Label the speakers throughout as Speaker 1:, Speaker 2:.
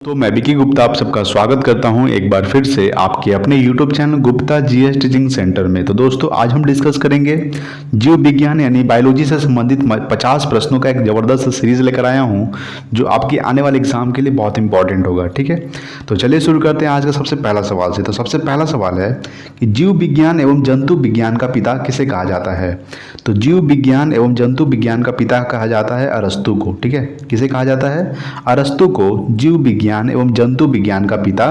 Speaker 1: तो मैं विकी गुप्ता आप सबका स्वागत करता हूं एक बार फिर से आपके अपने YouTube channel Gupta GS teaching centre में। तो दोस्तों आज हम डिस्कस करेंगे जीव विज्ञान यानी बायोलॉजी से संबंधित 50 प्रश्नों का एक ज़बरदस्त सीरीज लेकर आया हूं जो आपके आने वाले एग्जाम के लिए बहुत इंपॉर्टेंट होगा। ठीक है, तो चलिए शुरू करते हैं आज का सबसे पहला सवाल से। तो सबसे पहला सवाल है कि जीव विज्ञान एवं जंतु विज्ञान का पिता किसे कहा जाता है। तो जीव विज्ञान एवं जंतु विज्ञान का पिता कहा जाता है अरस्तु को। ठीक है, किसे कहा जाता है? अरस्तु को जीव विज्ञान एवं जंतु विज्ञान का पिता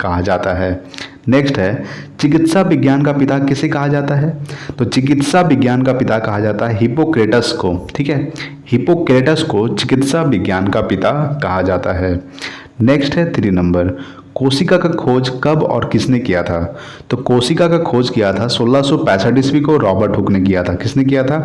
Speaker 1: कहा जाता है। नेक्स्ट है चिकित्सा विज्ञान का पिता किसे कहा जाता है। तो चिकित्सा विज्ञान का पिता कहा जाता है हिप्पोक्रेटस को। ठीक है, हिप्पोक्रेटस को चिकित्सा विज्ञान का पिता कहा जाता है। नेक्स्ट है 3 नंबर, कोशिका का खोज कब और किसने किया था। तो कोशिका का खोज किया था 1665 ईस्वी को रॉबर्ट हुक ने किया था। किसने किया था?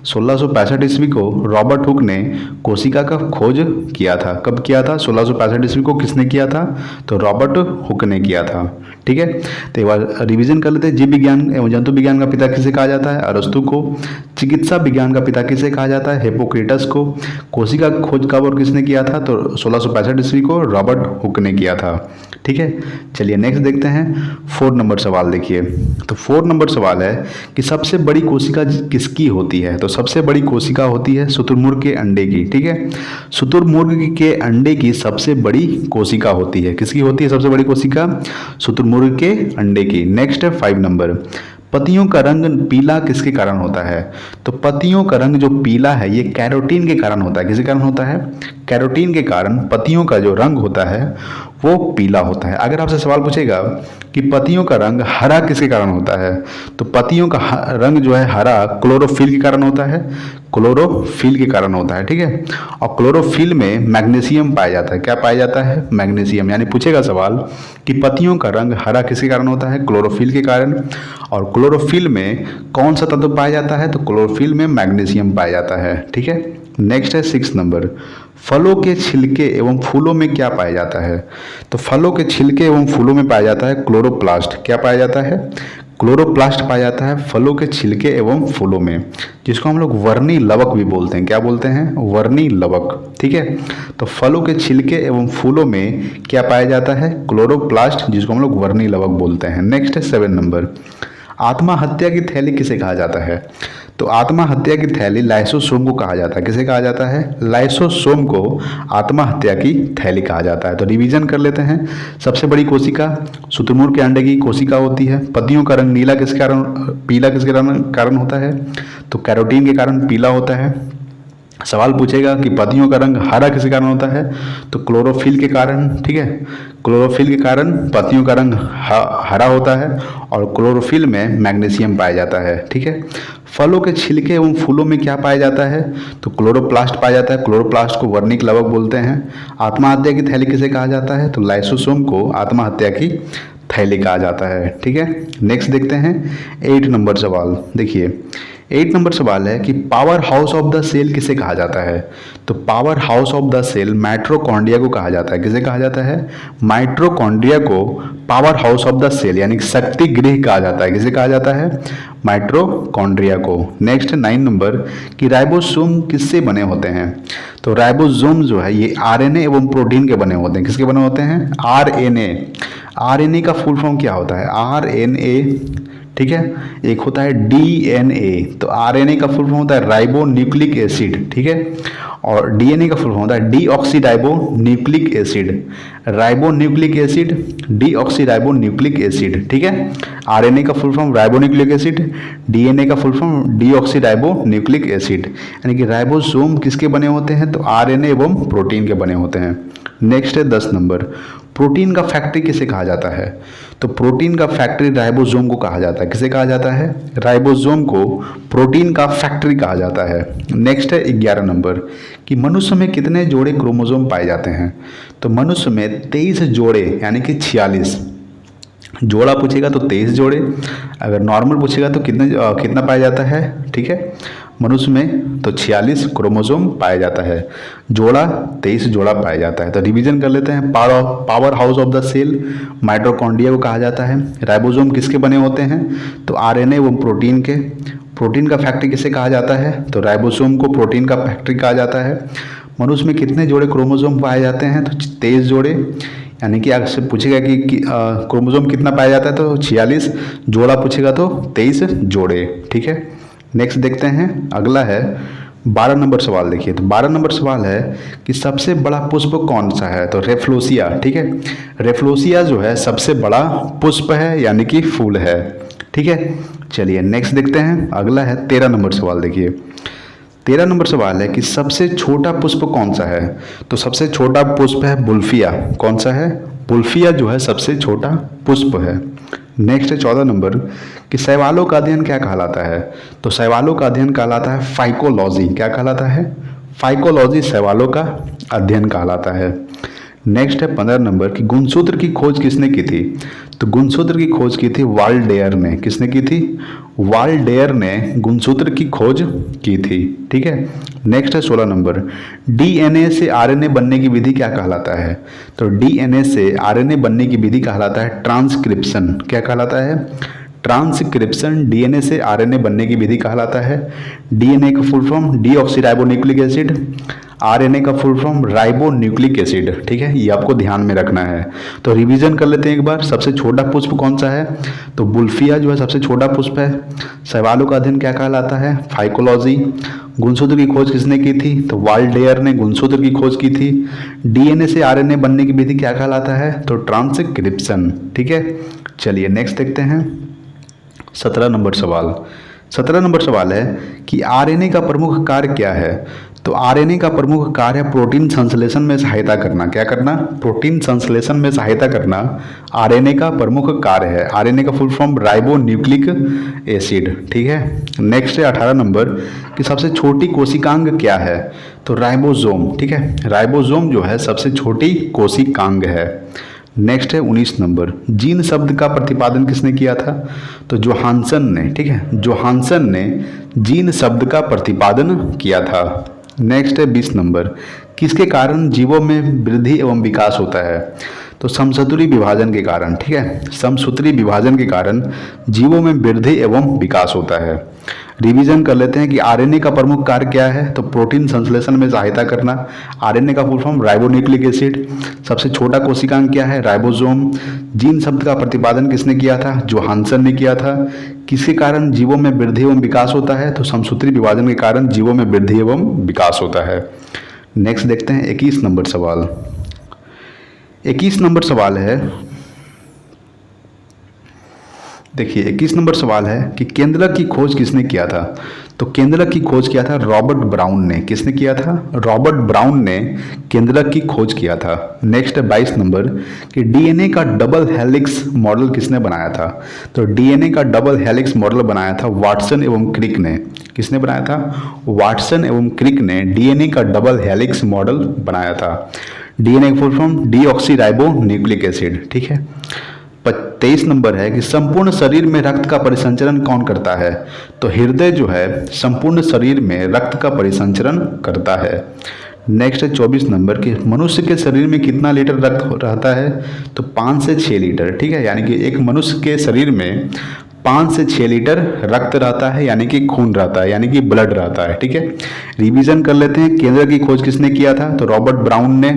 Speaker 1: 1665 ईस्वी को रॉबर्ट हुक ने कोशिका का खोज किया था। कब किया था? 1665 ईस्वी को किसने किया था? तो रॉबर्ट हुक ने किया था। ठीक है, तो एक बार रिवीजन कर लेते हैं। जीव विज्ञान एवं जंतु विज्ञान का पिता किसे कहा जाता है? अरस्तु को। चिकित्सा विज्ञान का पिता किसे कहा जाता है? हिप्पोक्रेटस को। कोशिका का खोज कब और किसने किया था? तो 1665 ईस्वी को रॉबर्ट हुक ने किया था। ठीक है, चलिए नेक्स्ट देखते हैं 4 नंबर सवाल। देखिए, तो 4 नंबर सवाल है कि सबसे बड़ी कोशिका किसकी होती है। तो सबसे बड़ी कोशिका होती है शुतुरमुर्ग के अंडे की। ठीक है, शुतुरमुर्ग के अंडे की सबसे बड़ी कोशिका होती है। किसकी होती है सबसे बड़ी कोशिका? शुतुरमुर्ग के अंडे की। नेक्स्ट है 5 नंबर, पत्तियों का रंग पीला किसके कारण होता है। तो पत्तियों का रंग जो पीला है ये कैरोटीन के कारण होता है। किसके कारण होता है? कैरोटीन के कारण पत्तियों का जो रंग होता है वो पीला होता है। अगर आपसे सवाल पूछेगा कि पत्तियों का रंग हरा किसके कारण होता है, तो पत्तियों का रंग जो है हरा क्लोरोफिल के कारण होता है। क्लोरोफिल के कारण होता है। ठीक है, और क्लोरोफिल में मैग्नीशियम पाया जाता है। क्या पाया जाता है? मैग्नीशियम। यानी पूछेगा सवाल कि पत्तियों का रंग हरा किसके कारण होता है? क्लोरोफिल के कारण। और क्लोरोफिल में कौन सा तत्व पाया जाता है? तो क्लोरोफिल में मैग्नीशियम पाया जाता है। ठीक है, नेक्स्ट है 6 नंबर, फलों के छिलके एवं फूलों में क्या पाया जाता है। तो फलों के छिलके एवं फूलों में पाया जाता है क्लोरोप्लास्ट। क्या पाया जाता है? क्लोरोप्लास्ट पाया जाता है फलों के छिलके एवं फूलों में, जिसको हम लोग वर्णी लवक भी बोलते हैं। क्या बोलते हैं? वर्णी लवक। ठीक है, तो फलों के छिलके एवं फूलों में क्या पाया जाता है? क्लोरोप्लास्ट, जिसको हम लोग वर्णी लवक बोलते हैं। नेक्स्ट है 7 नंबर, आत्महत्या की थैली किसे कहा जाता है। तो आत्महत्या की थैली लाइसोसोम को कहा जाता है। किसे कहा जाता है? लाइसोसोम को आत्महत्या की थैली कहा जाता है। तो रिवीजन कर लेते हैं। सबसे बड़ी कोशिका शुतुरमुर्ग के अंडे की कोशिका होती है। पत्तियों का रंग नीला किस कारण पीला किसके कारण होता है? तो कैरोटीन के कारण पीला होता है। सवाल पूछेगा कि पत्तियों का रंग हरा किस कारण होता है, तो क्लोरोफिल के कारण। ठीक है, क्लोरोफिल के कारण पत्तियों का रंग हरा होता है और क्लोरोफिल में मैग्नीशियम पाया जाता है। ठीक है, फलों के छिलके एवं फूलों में क्या पाया जाता है, तो क्लोरोप्लास्ट पाया जाता है। क्लोरोप्लास्ट को वर्णिक लवक बोलते हैं। आत्महत्या की थैली किसे कहा जाता है, तो लाइसोसोम को आत्महत्या की थैली कहा जाता है। ठीक है, नेक्स्ट देखते हैं 8 नंबर सवाल। देखिए 8 नंबर सवाल है कि power house of the cell किसे कहा जाता है। तो power house of the cell mitochondria को कहा जाता है। किसे कहा जाता है, माइटोकॉन्ड्रिया को power house of the cell यानी शक्ति गृह कहा जाता है। किसे कहा जाता है, माइटोकॉन्ड्रिया को। नेक्स्ट 9 नंबर कि राइबोसोम किससे बने होते हैं। तो राइबोसोम जो है ये आरएनए एवं प्रोटीन के बने होते हैं। किसके बने होते हैं, आरएनए। आरएनए का फुल फॉर्म क्या होता है, आरएनए। ठीक है, एक होता है डीएनए। तो आरएनए का फुल फॉर्म होता है राइबो न्यूक्लिक एसिड। ठीक है, और डीएनए का फुल फॉर्म होता है deoxyribo nucleic acid. Ribo nucleic acid, deoxyribo nucleic acid. ठीक है, आरएनए का full form ribo nucleic acid, DNA का full form deoxyribo nucleic acid. यानी कि राइबोसोम किसके बने होते हैं, तो आरएनए एवं प्रोटीन के बने होते हैं। नेक्स्ट है 10 नंबर, प्रोटीन का फैक्ट्री किसे कहा जाता है। तो प्रोटीन का फैक्ट्री राइबोसोम को कहा जाता है। किसे कहा जाता है, राइबोसोम को प्रोटीन का फैक्ट्री कहा जाता है। नेक्स्ट है 11 नंबर कि मनुष्य में कितने जोड़े क्रोमोसोम पाए जाते हैं। तो मनुष्य में 23 जोड़े यानी कि 46। जोड़ा पूछेगा तो 23 जोड़े, अगर नॉर्मल पूछेगा तो कितना पाया जाता है। ठीक है, मनुष्य में तो 46 क्रोमोसोम पाया जाता है, जोड़ा 23 जोड़ा पाया जाता है। तो रिवीजन कर लेते हैं। Power house of the cell mitochondria को कहा जाता है। राइबोसोम किसके बने होते हैं, तो आरएनए एवं प्रोटीन के। प्रोटीन का फैक्ट्री किसे कहा जाता है, तो राइबोसोम को प्रोटीन का फैक्ट्री कहा जाता है। मनुष्य में कितने जोड़े क्रोमोसोम पाए जाते हैं? तो 23 जोड़े, यानी कि आपसे पूछेगा कि क्रोमोसोम कितना पाया जाता है तो 46, जोड़ा पूछेगा तो 23 जोड़े। ठीक है, नेक्स्ट देखते हैं, अगला है 12 नंबर सवाल। देखिए तो 12 नंबर सवाल है कि सबसे बड़ा पुष्प कौन सा है? तो रेफ्लोसिया। ठीक है, रेफ्लोसिया जो है सबसे बड़ा पुष्प है, यानी कि फूल है। ठीक है, चलिए नेक्स्ट देखते हैं, अगला है 13 नंबर सवाल। देखिए 13 नंबर सवाल है कि सबसे छोटा पुष्प कौन सा है? तो सबसे छोटा पुष्प है बुल्फिया। कौन सा है? बुल्फिया जो है सबसे छोटा पुष्प है। नेक्स्ट है 14 नंबर कि शैवालों का अध्ययन क्या कहलाता है? तो शैवालों का अध्ययन कहलाता है फाइकोलॉजी। क्या कहलाता है? फाइकोलॉजी शैवालों का अध्ययन कहलाता है। नेक्स्ट है 15 नंबर कि गुणसूत्र की खोज किसने की थी? तो गुणसूत्र की खोज की थी वाल्डेयर ने। किसने की थी? वाल्डेयर ने गुणसूत्र की खोज की थी। ठीक है, नेक्स्ट है 16 नंबर, डीएनए से आरएनए बनने की विधि क्या कहलाता है? तो डीएनए से आरएनए बनने की विधि कहलाता है ट्रांसक्रिप्शन। क्या कहलाता है? ट्रांसक्रिप्शन। डीएनए से आरएनए बनने की विधि कहलाता है। डीएनए का full form deoxyribonucleic acid, RNA का full form ribo nucleic acid. ठीक है, ये आपको ध्यान में रखना है। तो रिवीजन कर लेते हैं एक बार, सबसे छोटा पुष्प कौन सा है? तो बुल्फिया जो है सबसे छोटा पुष्प है। शैवालों का अध्ययन क्या कहलाता है? फाइकोलॉजी। गुणसूत्र की खोज किसने की थी? तो वाल्डेयर ने गुणसूत्र की खोज की थी। डीएनए से आरएनए बनने की विधि क्या कहलाता है? तो ट्रांसक्रिप्शन। ठीक है, चलिए नेक्स्ट देखते हैं 17 नंबर सवाल। 17 नंबर सवाल है कि आरएनए का प्रमुख कार्य क्या है? तो आरएनए का प्रमुख कार्य है प्रोटीन संश्लेषण में सहायता करना। क्या करना? प्रोटीन संश्लेषण में सहायता करना आरएनए का प्रमुख कार्य है। आरएनए का full form ribo nucleic acid. ठीक है, नेक्स्ट है 18 नंबर कि सबसे छोटी कोशिकांग क्या है? तो राइबोसोम। ठीक है, राइबोसोम जो है सबसे छोटी कोशिकांग है। नेक्स्ट है 19 नंबर, जीन शब्द का प्रतिपादन किसने किया था? तो जोहानसन ने। ठीक है, जोहानसन ने जीन शब्द का प्रतिपादन किया था। नेक्स्ट है 20 नंबर, किसके कारण जीवों में वृद्धि एवं विकास होता है? तो समसूत्री विभाजन के कारण। ठीक है, समसूत्री विभाजन के कारण जीवों में वृद्धि एवं विकास होता है। रिवीजन कर लेते हैं कि आरएनए का प्रमुख कार्य क्या है? तो प्रोटीन संश्लेषण में सहायता करना। आरएनए का फुल फॉर्म राइबोन्यूक्लिक एसिड। सबसे छोटा कोशिकांग क्या है? राइबोसोम। जीन शब्द का प्रतिपादन किसने किया था? जोहानसन ने किया था। किसके कारण जीवों में वृद्धि एवं विकास होता है? तो समसूत्री विभाजन के कारण जीवों में वृद्धि एवं विकास होता है। नेक्स्ट देखते हैं 21 नंबर सवाल। 21 नंबर सवाल है, देखिए 21 नंबर सवाल है कि केंद्रक की खोज किसने किया था? तो केंद्रक की खोज किया था रॉबर्ट ब्राउन ने। किसने किया था? रॉबर्ट ब्राउन ने केंद्रक की खोज किया था। नेक्स्ट है 22 नंबर कि डीएनए का डबल हेलिक्स मॉडल किसने बनाया था? तो डीएनए का डबल हेलिक्स मॉडल बनाया था वाटसन एवं क्रिक ने। किसने बनाया था? वाटसन एवं क्रिक ने डीएनए का डबल हेलिक्स मॉडल बनाया था। डीएनए का full form deoxyribo nucleic acid. ठीक है, 23 नंबर है कि संपूर्ण शरीर में रक्त का परिसंचरण कौन करता है? तो हृदय जो है संपूर्ण शरीर में रक्त का परिसंचरण करता है। नेक्स्ट है 24 नंबर कि मनुष्य के शरीर में कितना लीटर रक्त रहता है? तो 5 से 6 लीटर। ठीक है, यानी कि एक मनुष्य के शरीर में 5 से 6 लीटर रक्त रहता है, यानी कि खून रहता है, यानी कि ब्लड रहता है। ठीक है, रिवीजन कर लेते हैं, केंद्र की खोज किसने किया था? तो रॉबर्ट ब्राउन ने।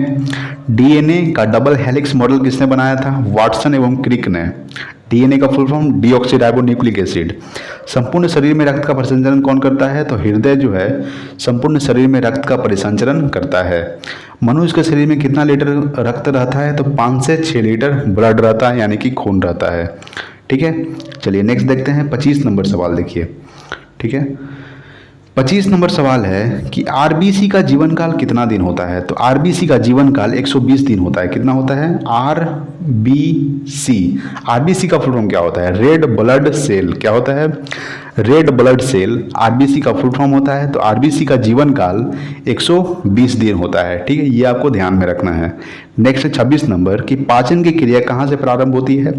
Speaker 1: डीएनए का डबल हेलिक्स मॉडल किसने बनाया था? वाटसन एवं क्रिक ने। डीएनए का full form deoxyribo nucleic acid. संपूर्ण शरीर में रक्त का परिसंचरण कौन करता है? तो हृदय जो है संपूर्ण शरीर में रक्त का परिसंचरण करता है। मनुष्य के शरीर में कितना लीटर रक्त रहता है? तो 5 से 6 लीटर ब्लड रहता है, यानी कि खून रहता है। ठीक है, चलिए नेक्स्ट देखते हैं 25 नंबर सवाल। देखिए ठीक है, 25 नंबर सवाल है कि आरबीसी का जीवन काल कितना दिन होता है? तो आरबीसी का जीवन काल 120 दिन होता है। कितना होता है? आरबीसी। आरबीसी का फुल फॉर्म क्या होता है? Red blood cell. क्या होता है? रेड ब्लड सेल आरबीसी का फुल फॉर्म होता है। तो आरबीसी का जीवन काल 120 दिन होता है। ठीक है, ये आपको ध्यान में रखना है। नेक्स्ट 26 नंबर कि पाचन की क्रिया कहाँ से प्रारंभ होती है।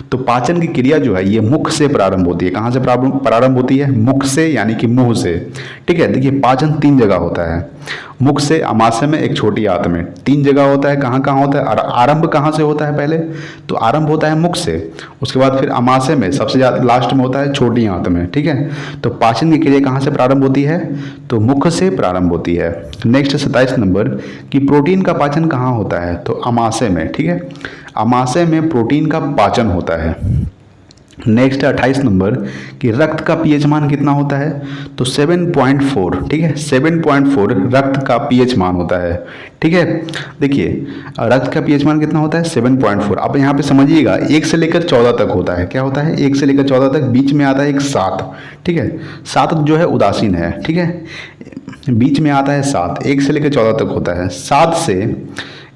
Speaker 1: तो पाचन की क्रिया जो है ये मुख से प्रारंभ होती है। कहाँ से प्रारंभ होती है? मुख से, यानी कि मुंह से। ठीक है, देखिए पाचन 3 जगह होता है, मुख से, अमाशय में, एक छोटी आंत में। 3 जगह होता है। कहाँ कहाँ होता है? और आरंभ कहाँ से होता है? पहले तो आरंभ होता है मुख से, उसके बाद फिर अमाशय में, सबसे ज्यादा लास्ट में होता है छोटी आंत में। ठीक है, तो पाचन की क्रिया कहाँ से प्रारंभ होती है? तो मुख से प्रारंभ होती है। नेक्स्ट 27 नंबर कि प्रोटीन का पाचन कहाँ होता है। तो अमाशय में। ठीक है, अमाशय में प्रोटीन का पाचन होता है। नेक्स्ट 28 नंबर कि रक्त का पीएच मान कितना होता है। तो 7.4। ठीक है, 7.4 रक्त का पीएच मान होता है। ठीक है, देखिए रक्त का पीएच मान कितना होता है? 7.4। अब यहाँ पे समझिएगा 1 से लेकर 14 तक होता है। क्या होता है? 1 से लेकर 14 तक। बीच में आता है एक 7। ठीक है, 7 जो है उदासीन है। ठीक है, बीच में आता है 7, 1 से लेकर 14 तक होता है। 7 से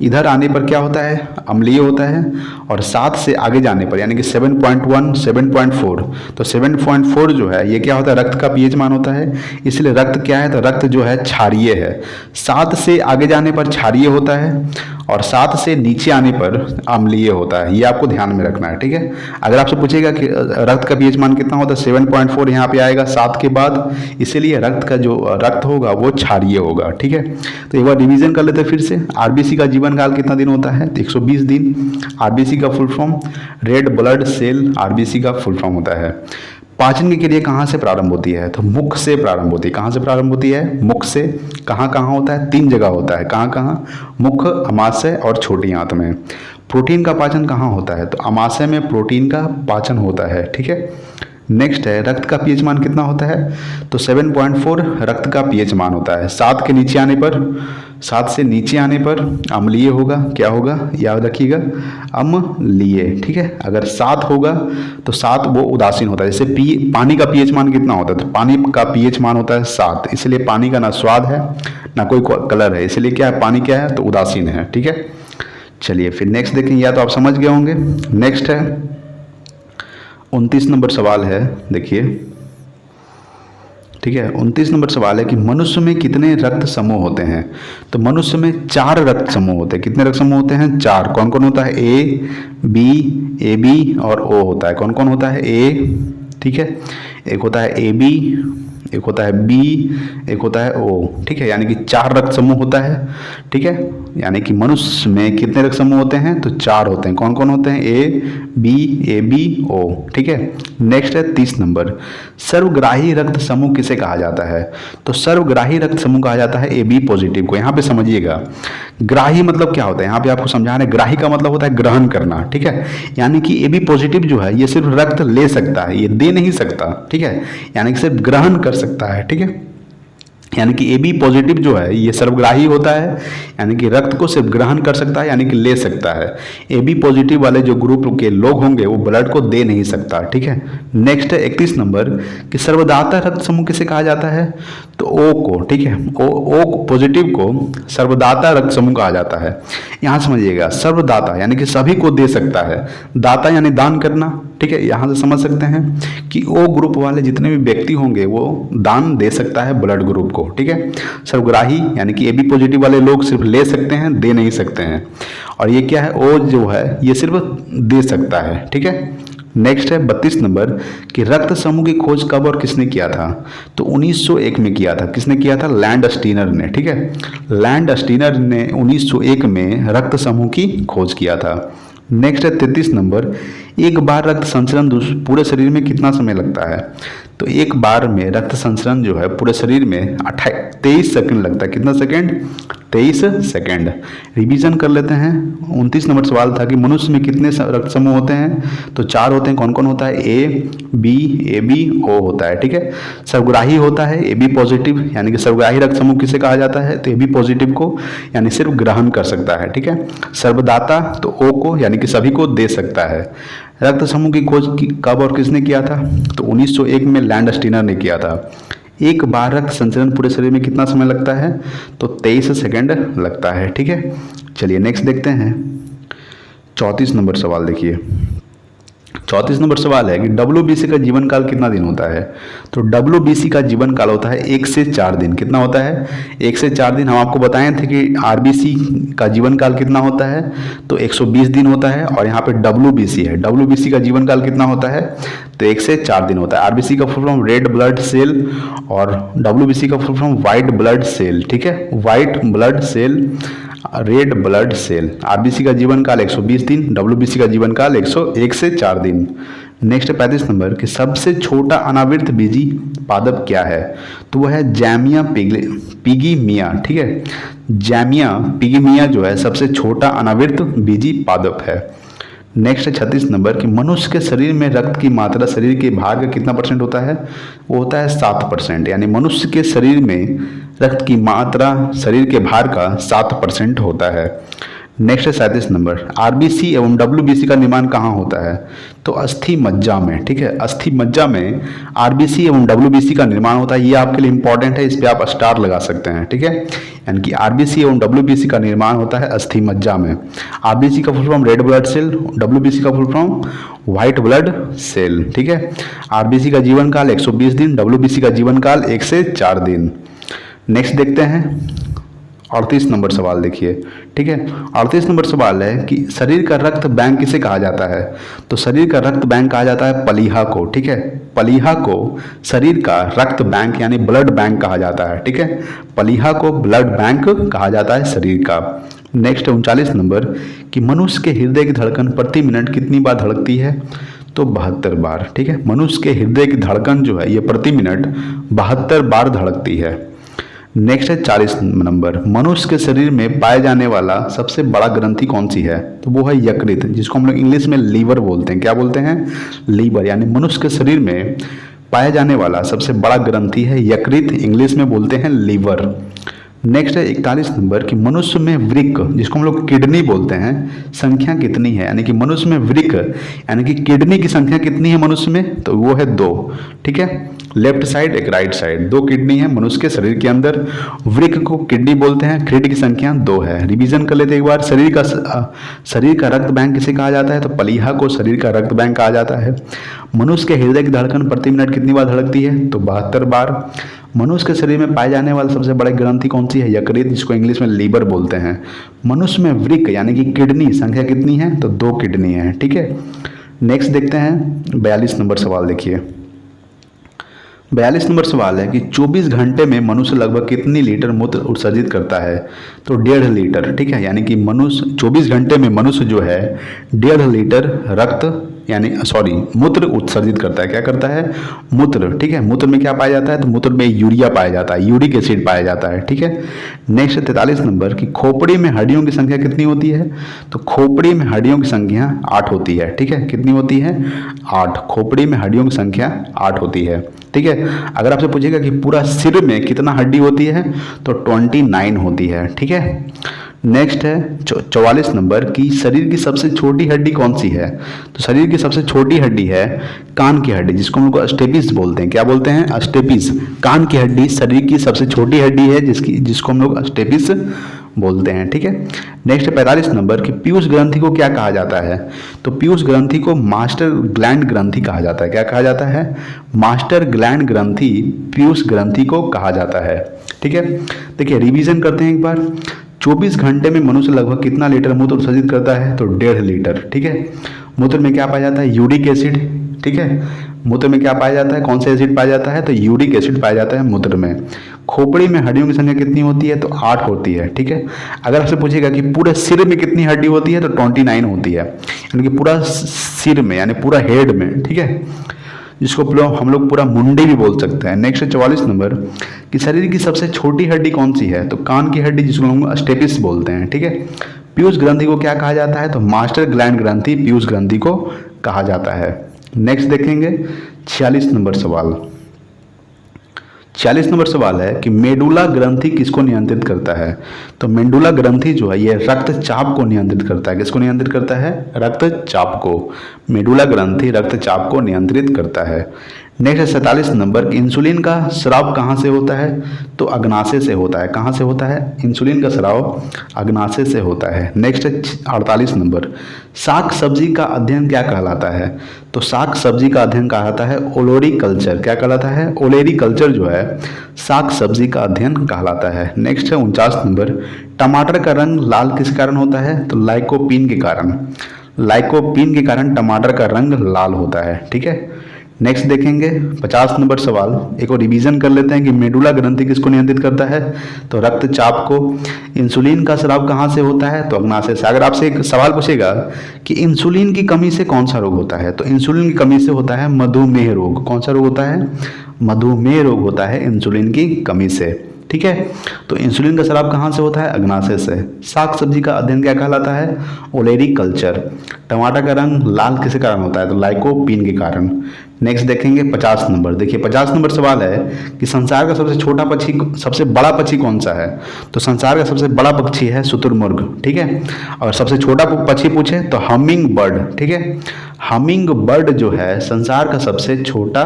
Speaker 1: इधर आने पर क्या होता है? अम्लीय होता है। और 7 से आगे जाने पर यानी कि 7.1, 7.4, तो 7.4 जो है ये क्या होता है? रक्त का पीएच मान होता है। इसलिए रक्त क्या है? तो रक्त जो है क्षारीय है। 7 से आगे जाने पर क्षारीय होता है और 7 से नीचे आने पर अम्लीय होता है। ये आपको ध्यान में रखना है। ठीक है, अगर आपसे पूछेगा कि रक्त का पीएच मान कितना होता है, 7.4 यहाँ पे आएगा 7 के बाद, इसीलिए रक्त का जो रक्त होगा वो क्षारीय होगा। ठीक है, तो एक बार रिवीजन कर लेते हैं फिर से। आरबीसी का जीवन काल कितना दिन होता है? 120 दिन। आरबीसी का full form red blood cell, RBC का फुल फॉर्म होता है। पाचन की क्रिया कहाँ से प्रारंभ होती है? तो मुख से प्रारंभ होती है। कहाँ से प्रारंभ होती है? मुख से। कहाँ कहाँ होता है? 3 जगह होता है। कहाँ कहाँ? मुख, अमाशय और छोटी आंत में। प्रोटीन का पाचन कहाँ होता है? तो अमाशय में प्रोटीन का पाचन होता है। ठीक है, नेक्स्ट है रक्त का पीएच मान कितना होता है? तो 7.4 रक्त का पीएच मान होता है। 7 के नीचे आने पर, 7 से नीचे आने पर अम्लीय होगा। क्या होगा? याद रखिएगा, अम्लीय। ठीक है, अगर 7 होगा तो 7 वो उदासीन होता है। जैसे पानी का पीएच मान कितना होता है? तो पानी का पीएच मान होता है 7। इसलिए पानी का ना स्वाद है ना कोई कलर है, इसलिए क्या है? पानी क्या है? तो उदासीन है। ठीक है, चलिए फिर नेक्स्ट देखें। या तो आप समझ गए होंगे। नेक्स्ट है 29 नंबर सवाल है, देखिए। ठीक है, 29 नंबर सवाल है कि मनुष्य में कितने रक्त समूह होते हैं। तो मनुष्य में 4 रक्त समूह होते हैं। कितने रक्त समूह होते हैं? 4। कौन कौन होता है? ए बी, ए बी और ओ होता है। कौन कौन होता है? ए, ठीक है, एक होता है ए बी, एक होता है बी, एक होता है ओ। ठीक है, यानी कि 4 रक्त समूह होता है। ठीक है, यानी कि मनुष्य में कितने रक्त समूह होते हैं? तो 4 होते हैं। कौन कौन होते हैं? A B O. ठीक है, नेक्स्ट है 30 नंबर। सर्वग्राही रक्त समूह किसे कहा जाता है? तो सर्वग्राही रक्त समूह कहा जाता है ए बी पॉजिटिव को। यहाँ पे समझिएगा, ग्राही मतलब क्या होता है? यहाँ पे आपको समझाना है। ग्राही का मतलब होता है ग्रहण करना। ठीक है, यानी कि ए बी पॉजिटिव जो है ये सिर्फ रक्त ले सकता है, ये दे नहीं सकता। ठीक है, यानी कि सिर्फ ग्रहण कर सकता है। ठीक है, यानी कि ए बी पॉजिटिव जो है ये सर्वग्राही होता है, यानी कि रक्त को सिर्फ ग्रहण कर सकता है, यानी कि ले सकता है। ए बी पॉजिटिव वाले जो ग्रुप के लोग होंगे वो ब्लड को दे नहीं सकता। ठीक है, नेक्स्ट है 31 नंबर कि सर्वदाता रक्त समूह किसे कहा जाता है? तो ओ को। ठीक है, ओ पॉजिटिव को सर्वदाता रक्त समूह कहा जाता है। यहाँ समझिएगा, सर्वदाता यानी कि सभी को दे सकता है, दाता यानी दान करना। ठीक है, यहाँ से समझ सकते हैं कि ओ ग्रुप वाले जितने भी व्यक्ति होंगे वो दान दे सकता है ब्लड ग्रुप को। ठीक है, सर्वग्राही यानी कि ए बी पॉजिटिव वाले लोग सिर्फ ले सकते हैं, दे नहीं सकते हैं। और ये क्या है? ओ जो है ये सिर्फ दे सकता है। ठीक है, नेक्स्ट है 32 नंबर कि रक्त समूह की खोज कब और किसने किया था? तो 1901 में किया था। किसने किया था? लैंडस्टीनर ने। ठीक है, लैंडस्टीनर ने 1901 में रक्त समूह की खोज किया था। नेक्स्ट है 33 नंबर, एक बार रक्त संचरण पूरे शरीर में कितना समय लगता है? तो एक बार में रक्त संचरण जो है पूरे शरीर में 23 सेकंड लगता है। कितना सेकंड? 23 सेकंड। रिवीजन कर लेते हैं। 29 नंबर सवाल था कि मनुष्य में कितने रक्त समूह होते हैं? तो 4 होते हैं। कौन कौन होता है? ए बी ओ होता है। ठीक है, सर्वग्राही होता है ए बी पॉजिटिव, यानी कि सर्वग्राही रक्त समूह किसे कहा जाता है? तो ए बी पॉजिटिव को, यानी सिर्फ ग्रहण कर सकता है। ठीक है, सर्वदाता तो ओ को, यानी कि सभी को दे सकता है। रक्त समूह की खोज कब और किसने किया था? तो 1901 में लैंडस्टीनर ने किया था। एक बार रक्त संचरण पूरे शरीर में कितना समय लगता है? तो 23 सेकंड लगता है। ठीक है, चलिए नेक्स्ट देखते हैं। 34 नंबर सवाल देखिए। 34 नंबर सवाल है कि WBC का जीवन काल कितना दिन होता है। तो WBC का जीवन काल होता है 1 से 4 दिन। कितना होता है? 1 से 4 दिन। हम आपको बताए थे कि RBC का जीवन काल कितना होता है, तो 120 दिन होता है। और यहाँ पे WBC है, WBC का जीवन काल कितना होता है, तो 1 से 4 दिन होता है। RBC का full form red blood cell और WBC का full form white blood cell. ठीक है, white blood cell, red blood cell. RBC का जीवन काल 120 दिन, डब्ल्यूबीसी का जीवन काल 101 से 4 दिन। नेक्स्ट 35 नंबर कि सबसे छोटा अनावृत बीजी पादप क्या है, तो वह है जैमिया पिगीमिया। ठीक है, जैमिया पिगीमिया जो है सबसे छोटा अनावृत बीजी पादप है। नेक्स्ट 36 नंबर कि मनुष्य के शरीर में रक्त की मात्रा शरीर के भार का कितना परसेंट होता है, वो होता है 7%। यानी मनुष्य के शरीर में रक्त की मात्रा शरीर के भार का 7% होता है। नेक्स्ट 37 नंबर आरबीसी एवं डब्ल्यूबीसी का निर्माण कहाँ होता है, तो अस्थि मज्जा में। ठीक है, अस्थि मज्जा में आरबीसी एवं डब्ल्यूबीसी का निर्माण होता है। ये आपके लिए इंपॉर्टेंट है, इस पे आप स्टार लगा सकते हैं। ठीक है, यानी कि आरबीसी एवं डब्ल्यूबीसी का निर्माण होता है अस्थि मज्जा में। आरबीसी का full form red blood cell, WBC का full form white blood cell. ठीक है, आरबीसी का जीवन काल 120 दिन, डब्ल्यूबीसी का जीवन काल 1 से 4 दिन। नेक्स्ट देखते हैं 38 नंबर सवाल देखिए। ठीक है, 38 नंबर सवाल है कि शरीर का रक्त बैंक किसे कहा जाता है, तो शरीर का रक्त बैंक कहा जाता है पलीहा को। ठीक है, पलीहा को शरीर का रक्त बैंक यानी ब्लड बैंक कहा जाता है। ठीक है, पलीहा को ब्लड बैंक कहा जाता है शरीर का। नेक्स्ट 39 नंबर कि मनुष्य के हृदय की धड़कन प्रति मिनट कितनी बार धड़कती है, तो 72 बार। ठीक है, मनुष्य के हृदय की धड़कन जो है ये प्रति मिनट 72 बार धड़कती है। नेक्स्ट है 40 नंबर मनुष्य के शरीर में पाए जाने वाला सबसे बड़ा ग्रंथि कौन सी है, तो वो है यकृत, जिसको हम लोग इंग्लिश में लीवर बोलते हैं। क्या बोलते हैं? लीवर। यानी मनुष्य के शरीर में पाया जाने वाला सबसे बड़ा ग्रंथि है यकृत, इंग्लिश में बोलते हैं लीवर। नेक्स्ट है 41 नंबर कि मनुष्य में वृक्क, जिसको हम लोग किडनी बोलते हैं, संख्या कितनी है, यानी कि मनुष्य में वृक्क यानी कि किडनी की संख्या कितनी है मनुष्य में, तो वो है 2। ठीक है, लेफ्ट साइड एक राइट साइड, 2 किडनी है मनुष्य के शरीर के अंदर। वृक्क को किडनी बोलते हैं, किडनी की संख्या 2 है। रिवीजन कर लेते एक बार। शरीर का रक्त बैंक किसे कहा जाता है, तो पलीहा को शरीर का रक्त बैंक कहा जाता है। मनुष्य के हृदय की धड़कन प्रति मिनट कितनी बार धड़कती है, तो 72 बार। मनुष्य के शरीर में पाए जाने वाला सबसे बड़ी ग्रंथि कौन सी है, यकृत, जिसको इंग्लिश में लीवर बोलते हैं। मनुष्य में वृक्क यानी कि किडनी संख्या कितनी है, तो 2 किडनी है। ठीक है, नेक्स्ट देखते हैं 42 नंबर सवाल देखिए। 42 नंबर सवाल है कि 24 घंटे में मनुष्य लगभग कितनी लीटर मूत्र उत्सर्जित करता है, तो 1.5 लीटर। ठीक है, यानी कि मनुष्य 24 घंटे में मनुष्य जो है 1.5 लीटर मूत्र उत्सर्जित करता है। क्या करता है? मूत्र। ठीक है, मूत्र में क्या पाया जाता है, तो मूत्र में यूरिया पाया जाता है, यूरिक एसिड पाया जाता है। ठीक है, नेक्स्ट 43 नंबर कि खोपड़ी में हड्डियों की संख्या कितनी होती है, तो खोपड़ी में हड्डियों की संख्या 8 होती है। ठीक है, कितनी होती है? 8। खोपड़ी में हड्डियों की संख्या 8 होती है। ठीक है, अगर आपसे पूछेगा कि पूरा सिर में कितना हड्डी होती है, तो 29 होती है। ठीक है, नेक्स्ट है 44 नंबर कि शरीर की सबसे छोटी हड्डी कौन सी है, तो शरीर की सबसे छोटी हड्डी है कान की हड्डी, जिसको हम लोग अस्टेपिस बोलते हैं। क्या बोलते हैं? अस्टेपिस। कान की हड्डी शरीर की सबसे छोटी हड्डी है, जिसको हम लोग अस्टेपिस बोलते हैं। ठीक है, नेक्स्ट 45 नंबर कि पीयूष ग्रंथि को क्या कहा जाता है, तो पीयूष ग्रंथि को मास्टर ग्लैंड ग्रंथि कहा जाता है। क्या कहा जाता है? मास्टर ग्लैंड ग्रंथि पीयूष ग्रंथि को कहा जाता है। ठीक है, देखिए रिवीजन करते हैं एक बार। 24 घंटे में मनुष्य लगभग कितना लीटर मूत्र उत्सर्जित करता है, तो 1.5 लीटर। ठीक है, मूत्र में क्या पाया जाता है? Uric acid. ठीक है, मूत्र में क्या पाया जाता है? कौन सा एसिड पाया जाता है, तो यूरिक एसिड पाया जाता है मूत्र में। खोपड़ी में हड्डियों की संख्या कितनी होती है, तो 8 होती है। ठीक है, अगर आपसे पूछेगा कि पूरे सिर में कितनी हड्डी होती है, तो 29 होती है, यानी कि पूरा सिर में यानी पूरा हेड में। ठीक है, जिसको हम लोग पूरा मुंडी भी बोल सकते हैं। नेक्स्ट 44 नंबर कि शरीर की सबसे छोटी हड्डी कौन सी है, तो कान की हड्डी, जिसको हम अस्टेपिस बोलते हैं। ठीक है, पीयूष ग्रंथि को क्या कहा जाता है, तो मास्टर ग्लैंड ग्रंथि पीयूष ग्रंथि को कहा जाता है। नेक्स्ट देखेंगे 46 नंबर सवाल। 46 नंबर सवाल है कि मेडुला ग्रंथि किसको नियंत्रित करता है, तो मेडुला ग्रंथि जो है ये रक्तचाप को नियंत्रित करता है। किसको नियंत्रित करता है? रक्तचाप को। मेडुला ग्रंथि रक्तचाप को नियंत्रित करता है। नेक्स्ट है 47 नंबर, इंसुलिन का स्राव कहाँ से होता है? तो अग्नाशय से होता है। कहाँ से होता है? इंसुलिन का स्राव अग्नाशय से होता है। नेक्स्ट है 48 नंबर, साग सब्जी का अध्ययन क्या कहलाता है? तो साग सब्जी का अध्ययन कहलाता है ओलोरीकल्चर। क्या कहलाता है? ओलेरीकल्चर जो है साग सब्जी का अध्ययन कहलाता है। नेक्स्ट है 49 नंबर, टमाटर का रंग लाल किस कारण होता है? तो लाइकोपीन के कारण। लाइकोपीन के कारण टमाटर का रंग लाल होता है। ठीक है। नेक्स्ट देखेंगे 50 नंबर सवाल, एक और रिवीजन कर लेते हैं कि मेडुला ग्रंथि किसको नियंत्रित करता है? तो रक्तचाप को। इंसुलिन का स्राव कहाँ से होता है? तो अग्नाशय से। अगर आपसे एक सवाल पूछेगा कि इंसुलिन की कमी से कौन सा रोग होता है, तो इंसुलिन की कमी से होता है मधुमेह रोग। कौन सा रोग होता है? मधुमेह रोग होता है इंसुलिन की कमी से। ठीक है। तो इंसुलिन का स्राव कहाँ से होता है? अग्नाशय से। साग सब्जी का अध्ययन क्या कहलाता है? ओलेरीकल्चर। टमाटर का रंग लाल किस कारण होता है? तो लाइकोपीन के कारण। नेक्स्ट देखेंगे 50 नंबर। देखिए 50 नंबर सवाल है कि संसार का सबसे छोटा पक्षी, सबसे बड़ा पक्षी कौन सा है? तो संसार का सबसे बड़ा पक्षी है शुतुरमुर्ग। ठीक है। और सबसे छोटा पक्षी पूछे तो हमिंग बर्ड। ठीक है। हमिंग बर्ड जो है संसार का सबसे छोटा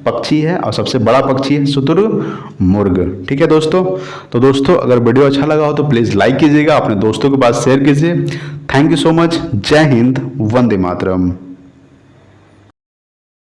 Speaker 1: पक्षी है और सबसे बड़ा पक्षी है शुतुरमुर्ग। ठीक है दोस्तों। तो दोस्तों अगर वीडियो अच्छा लगा हो तो प्लीज़ लाइक कीजिएगा, अपने दोस्तों के पास शेयर कीजिए। Thank you so much. जय हिंद, वंदे मातरम।